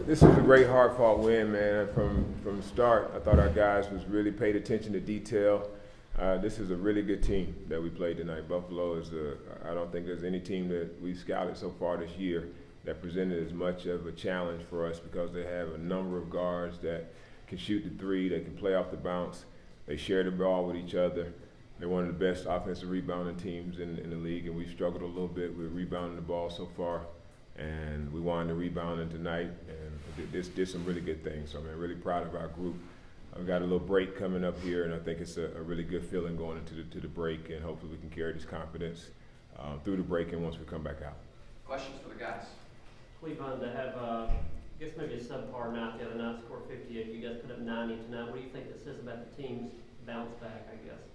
This was a great hard-fought win, man. From the start, I thought our guys was really paid attention to detail. This is a really good team that we played tonight. Buffalo is I don't think there's any team that we've scouted so far this year that presented as much of a challenge for us because they have a number of guards that can shoot the three, they can play off the bounce, they share the ball with each other. They're one of the best offensive rebounding teams in the league, and we've struggled a little bit with rebounding the ball so far. And we wanted to rebound tonight, and did some really good things. So I'm really proud of our group. I've got a little break coming up here, and I think it's a really good feeling going into the break, and hopefully we can carry this confidence through the break and once we come back out. Questions for the guys? Clevon, to have, I guess maybe a subpar night the other night, score 58. You guys put up 90 tonight. What do you think this says about the team's bounce back, I guess?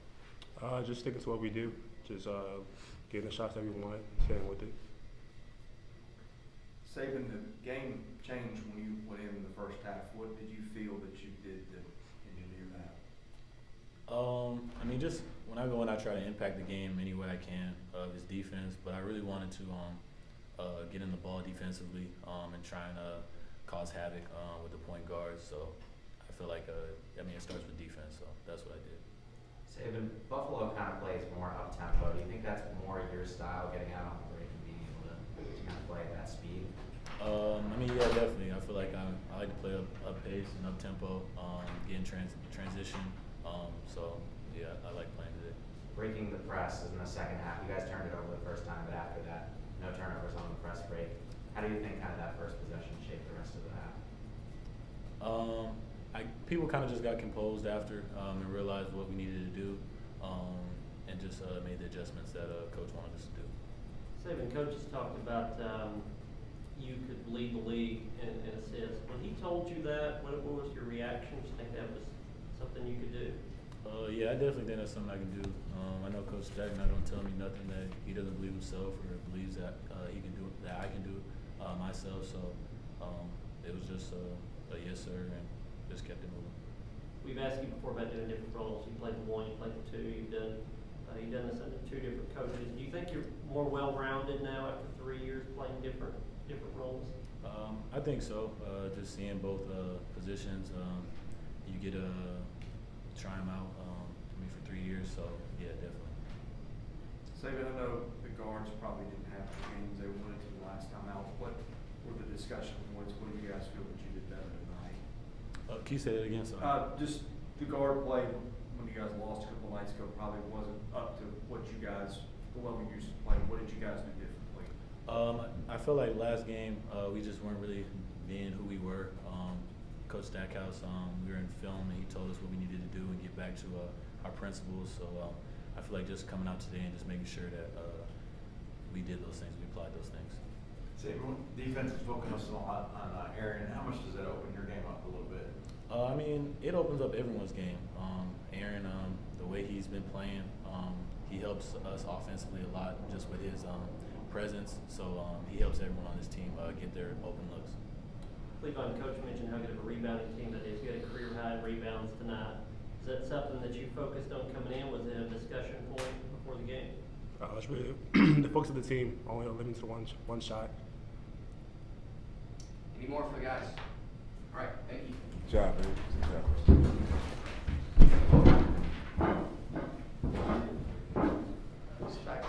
Just sticking to what we do. Just getting the shots that we want, staying with it. Saben, the game changed when you went in the first half. What did you feel that you did to engineer that? I mean, just when I go in, I try to impact the game any way I can. It's defense, but I really wanted to get in the ball defensively and try and cause havoc with the point guards. So I feel like, it starts with defense, so that's what I did. Saben, Buffalo kind of plays more up-tempo. Do you think that's more your style, getting out on the break and being able to kind of play at that speed? Yeah, definitely. I feel like I like to play up pace and up tempo, get in transition. So yeah, I like playing today. Breaking the press is in the second half. You guys turned it over the first time, but after that, no turnovers on the press break. How do you think kind of that first possession shaped the rest of the half? People kind of just got composed after and realized what we needed to do, and just made the adjustments that coach wanted us to do. Saben, coach has talked about you could lead the league in assists. When he told you that, what was your reaction? Did you think that was something you could do? Yeah, I definitely think that's something I can do. I know Coach Stack not going to tell me nothing that he doesn't believe himself or believes that he can do it, that I can do myself. So it was just a yes sir, and just kept it moving. We've asked you before about doing different roles. You played the one, you played the two. You've done this under two different coaches. Do you think you're more well-rounded now after 3 years playing different roles? I think so. Just seeing both positions, you get to try them out. For 3 years, so yeah, definitely. Saben, I know the guards probably didn't have the games they wanted to the last time out. What were the discussion points? What do you guys feel that you did better tonight? Can you say that again? Sorry. Just the guard play when you guys lost a couple nights ago probably wasn't up to what you guys, the level you used to play. What did you guys do differently? I feel like last game we just weren't really being who we were. Coach Stackhouse, we were in film and he told us what we needed to do and get back to our principles. So I feel like just coming out today and just making sure that we did those things, we applied those things. Saben, defense is focusing a lot on Aaron. How much does that open your game up a little bit? It opens up everyone's game. Aaron, the way he's been playing, he helps us offensively a lot just with his presence. So he helps everyone on this team get their open looks. Clevon, coach mentioned how good of a rebounding team that is. You had a career high in rebounds tonight. Is that something that you focused on coming in? Was it a discussion point before the game? It's really the focus of the team, only limited to one shot. Any more for the guys? All right, thank you. Good job, man.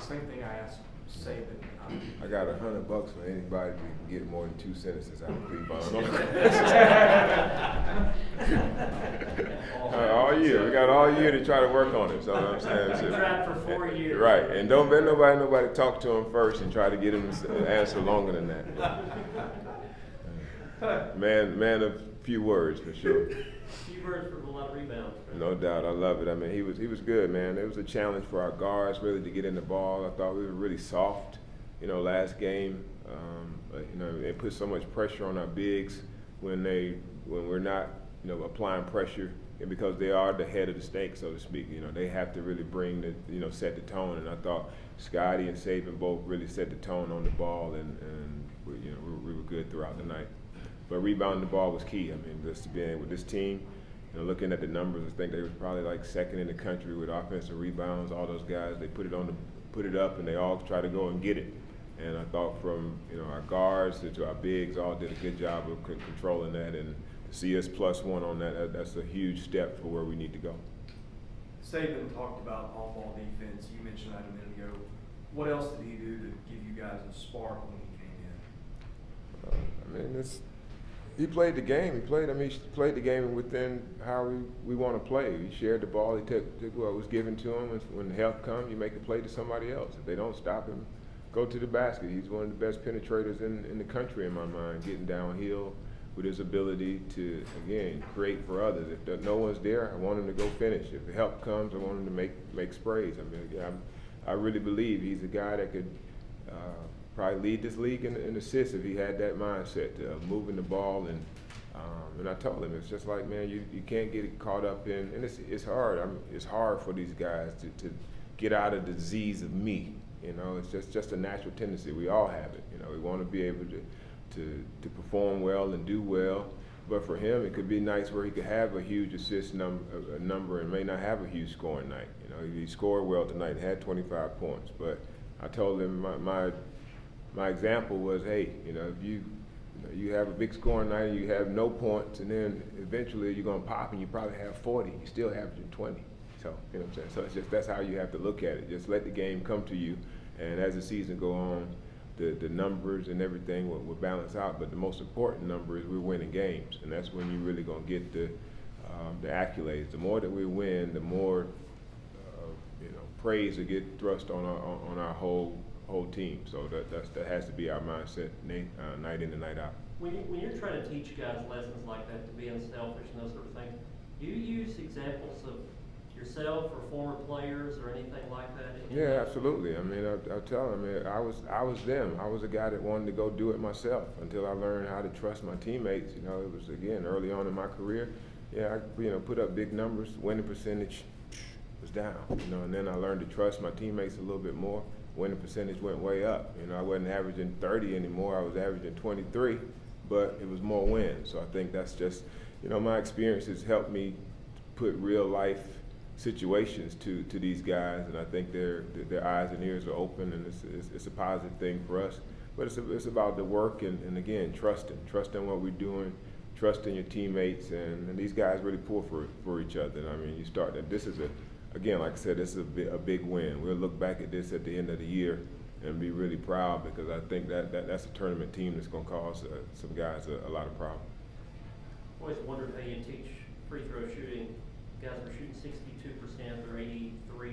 Same thing I asked Saben. I got $100 for anybody who can get more than 2 sentences out of Clevon. All year, we got all year to try to work on it. So what I'm saying, We tried for 4 years. right? And don't let nobody talk to him first and try to get him to answer longer than that. Man of few words for sure. Few words for a lot of rebounds. No doubt, I love it. I mean, he was good, man. It was a challenge for our guards really to get in the ball. I thought we were really soft, last game. It put so much pressure on our bigs when we're not, applying pressure, and because they are the head of the snake, so to speak. They have to really bring the, set the tone. And I thought Scotty and Saben both really set the tone on the ball, and we were good throughout the night. But rebounding the ball was key. I mean, just to be with this team. Looking at the numbers, I think they was probably like second in the country with offensive rebounds. All those guys, they put it up, and they all try to go and get it. And I thought from our guards to our bigs all did a good job of controlling that, and to see us +1 on that's a huge step for where we need to go. Saben talked about on-ball defense. You mentioned that a minute ago. What else did he do to give you guys a spark when he came in? He played the game. He played the game within how we want to play. He shared the ball. He took what was given to him. When the help comes, you make a play to somebody else. If they don't stop him, go to the basket. He's one of the best penetrators in the country in my mind, getting downhill with his ability to, again, create for others. If no one's there, I want him to go finish. If the help comes, I want him to make sprays. I really believe he's a guy that could probably lead this league in assists if he had that mindset of moving the ball. And I told him, it's just like, man, you can't get caught up in, and it's hard. It's hard for these guys to get out of the disease of me. It's just a natural tendency. We all have it. We want to be able to perform well and do well. But for him, it could be nights where he could have a huge assist number and may not have a huge scoring night. He scored well tonight, had 25 points. But I told him my example was, hey, if you have a big scoring night and you have no points, and then eventually you're gonna pop and you probably have 40, you still averaging 20. So you know what I'm saying. So it's just that's how you have to look at it. Just let the game come to you, and as the season go on, the numbers and everything will balance out. But the most important number is we're winning games, and that's when you're really gonna get the accolades. The more that we win, the more praise will get thrust on our whole team. So that has to be our mindset night in and night out. When you're trying to teach guys lessons like that, to be unselfish and those sort of things, do you use examples of yourself or former players or anything like that? Yeah, absolutely. I tell them, I was them. I was a guy that wanted to go do it myself until I learned how to trust my teammates. It was, again, early on in my career. Yeah, I put up big numbers. Winning percentage was down. And then I learned to trust my teammates a little bit more. Winning percentage went way up. I wasn't averaging 30 anymore. I was averaging 23, but it was more wins. So I think that's just, my experience has helped me put real life situations to these guys, and I think their eyes and ears are open, and it's a positive thing for us. But it's about the work and again, trusting what we're doing, trusting your teammates, and these guys really pull for each other. You start that. This is again, like I said, this is a big win. We'll look back at this at the end of the year and be really proud, because I think that's a tournament team that's going to cause some guys a lot of problems. I always wondered how you teach free throw shooting. Guys were shooting 62% or 83%, I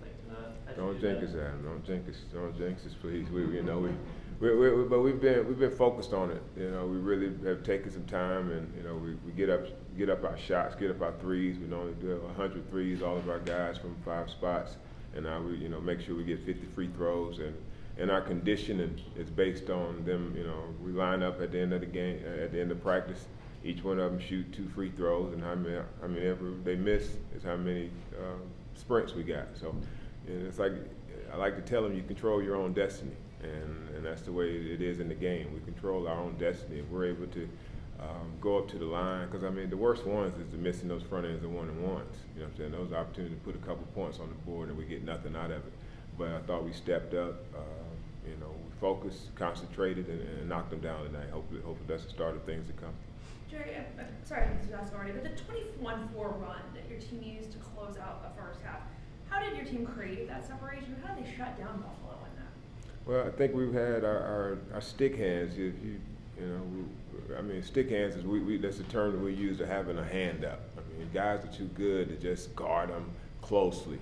think, tonight. Don't jinx us, Adam. Don't jinx us, please. But we've been focused on it. We really have taken some time, and we get up our shots, get up our threes. We normally do 100 threes, all of our guys from 5 spots, and now we make sure we get 50 free throws, and our conditioning is based on them. We line up at the end of the game, at the end of practice. Each one of them shoot 2 free throws, and how many ever they miss is how many sprints we got. So it's like, I like to tell them, you control your own destiny, and that's the way it is in the game. We control our own destiny. If we're able to go up to the line, because the worst ones is the missing those front ends and 1-and-1s. You know what I'm saying? Those opportunities to put a couple points on the board and we get nothing out of it. But I thought we stepped up. We focused, concentrated, and knocked them down tonight. Hopefully that's the start of things to come. Jerry, I'm sorry to ask already, but the 21-4 run that your team used to close out the first half, how did your team create that separation? How did they shut down Buffalo in that? Well, I think we've had our stick hands. Stick hands is that's the term that we use to having a hand up. Guys are too good to just guard them closely,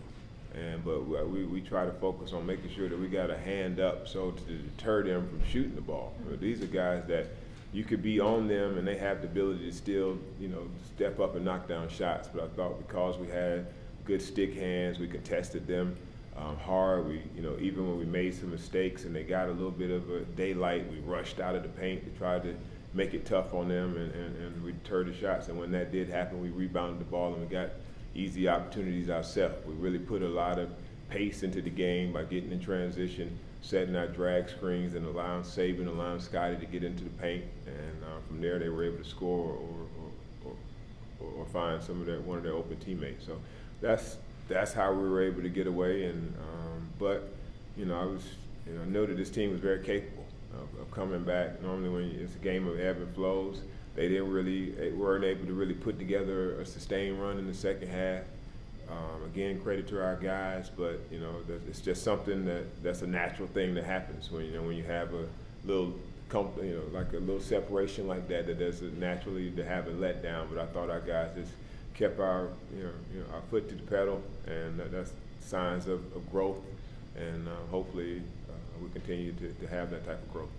but we try to focus on making sure that we got a hand up so to deter them from shooting the ball. These are guys that you could be on them and they have the ability to still, step up and knock down shots. But I thought because we had good stick hands, we contested them hard. We, even when we made some mistakes and they got a little bit of a daylight, we rushed out of the paint to try to make it tough on them, and we deterred the shots. And when that did happen, we rebounded the ball and we got easy opportunities ourselves. We really put a lot of pace into the game by getting in transition, setting our drag screens, and allowing Saben, allowing Scotty to get into the paint. And from there, they were able to score or find one of their open teammates. So that's how we were able to get away. And but I was I know that this team was very capable of coming back. Normally when it's a game of ebb and flows, they weren't able to really put together a sustained run in the second half. Again, credit to our guys, but it's just something that's a natural thing that happens when you have a little, like a little separation like that. That does naturally to have a letdown. But I thought our guys just kept our our foot to the pedal, and that's signs of growth. And hopefully we continue to have that type of growth.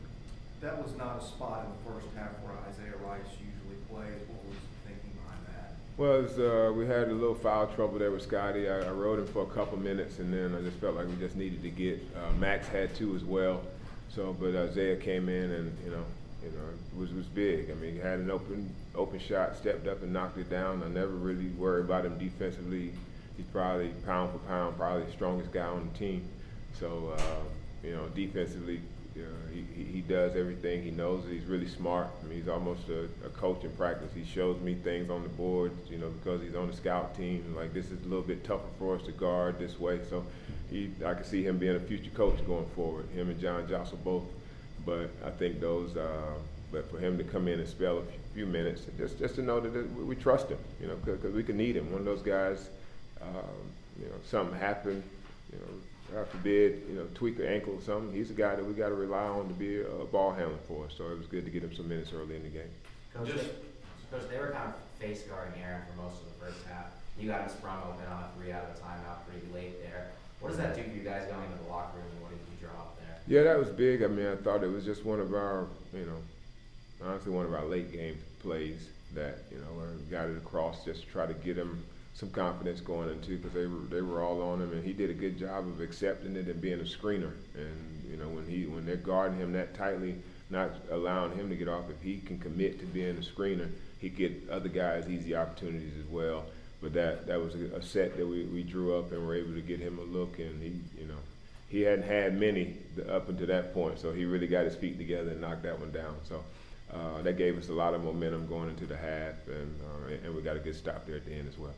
That was not a spot in the first half where Isaiah Rice usually plays. What was the thinking behind that? Well, we had a little foul trouble there with Scotty. I rode him for a couple minutes, and then I just felt like we just needed to get. Max had two as well. So, but Isaiah came in, and it was big. I mean, he had an open shot, stepped up and knocked it down. I never really worried about him defensively. He's probably pound for pound, probably the strongest guy on the team. So, defensively, he does everything. He knows it. He's really smart. I mean, he's almost a coach in practice. He shows me things on the board, because he's on the scout team. Like, this is a little bit tougher for us to guard this way. So, I can see him being a future coach going forward. Him and John Jostle both. But I think but for him to come in and spell a few minutes, just to know that we trust him, because we can need him. One of those guys, something happened, God forbid, tweak an ankle or something. He's a guy that we got to rely on to be a ball handler for us. So it was good to get him some minutes early in the game. Coach, they were kind of face guarding Aaron for most of the first half. You got him sprung open on a 3 out of timeout pretty late there. What does that do for you guys going into the locker room, and what did you draw up there? Yeah, that was big. I mean, I thought it was just one of our, honestly one of our late game plays that, where we got it across just to try to get him some confidence going into, because they were all on him, and he did a good job of accepting it and being a screener. And when they're guarding him that tightly, not allowing him to get off, if he can commit to being a screener, he get other guys easy opportunities as well. But that was a set that we drew up and were able to get him a look, and he hadn't had many up until that point, so he really got his feet together and knocked that one down. So that gave us a lot of momentum going into the half, and we got a good stop there at the end as well.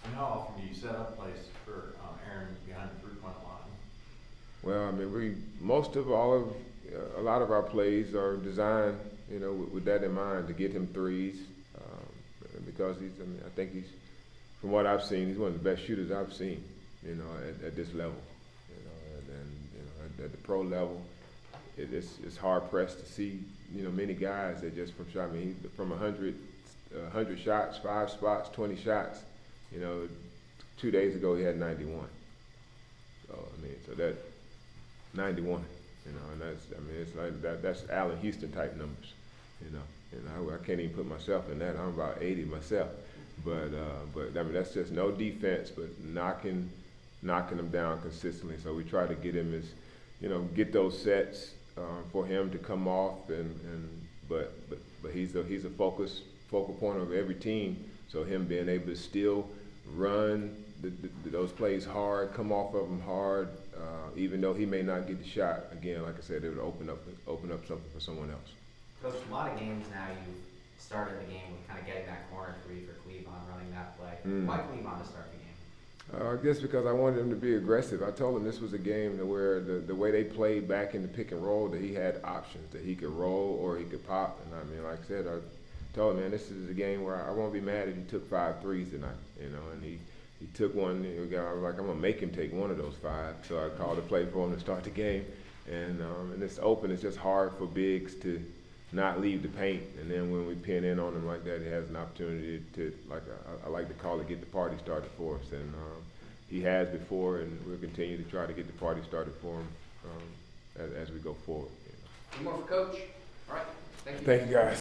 And how often do you set up plays for Aaron behind the 3-point line? Well, I mean, a lot of our plays are designed, with that in mind, to get him threes, because I think he's, from what I've seen, he's one of the best shooters I've seen, at this level, and at the pro level, it's hard pressed to see, many guys that just from shot. I mean, from 100 shots, 5 spots, 20 shots. 2 days ago he had 91. So that 91, and it's like that's Allen Houston type numbers, I can't even put myself in that. I'm about 80 myself, but I mean, that's just no defense, but knocking them down consistently. So we try to get him get those sets for him to come off, but he's a focal point of every team. So him being able to still run those plays hard, come off of them hard, even though he may not get the shot. Again, like I said, it would open up something for someone else. Coach, a lot of games now you've started the game with kind of getting that corner free for Clevon, running that play. Why Clevon to start the game? I guess because I wanted him to be aggressive. I told him this was a game where the way they played back in the pick and roll, that he had options, that he could roll or he could pop. And I mean, like I said, I told him, man, this is a game where I won't be mad if he took 5 threes tonight, and he took one. I was like, I'm gonna make him take one of those 5. So I called a play for him to start the game, and it's open. It's just hard for bigs to not leave the paint, and then when we pin in on him like that, he has an opportunity to, like I like to call it, get the party started for us, and he has before, and we'll continue to try to get the party started for him as we go forward. Any more for Coach? All right, thank you. Thank you, guys.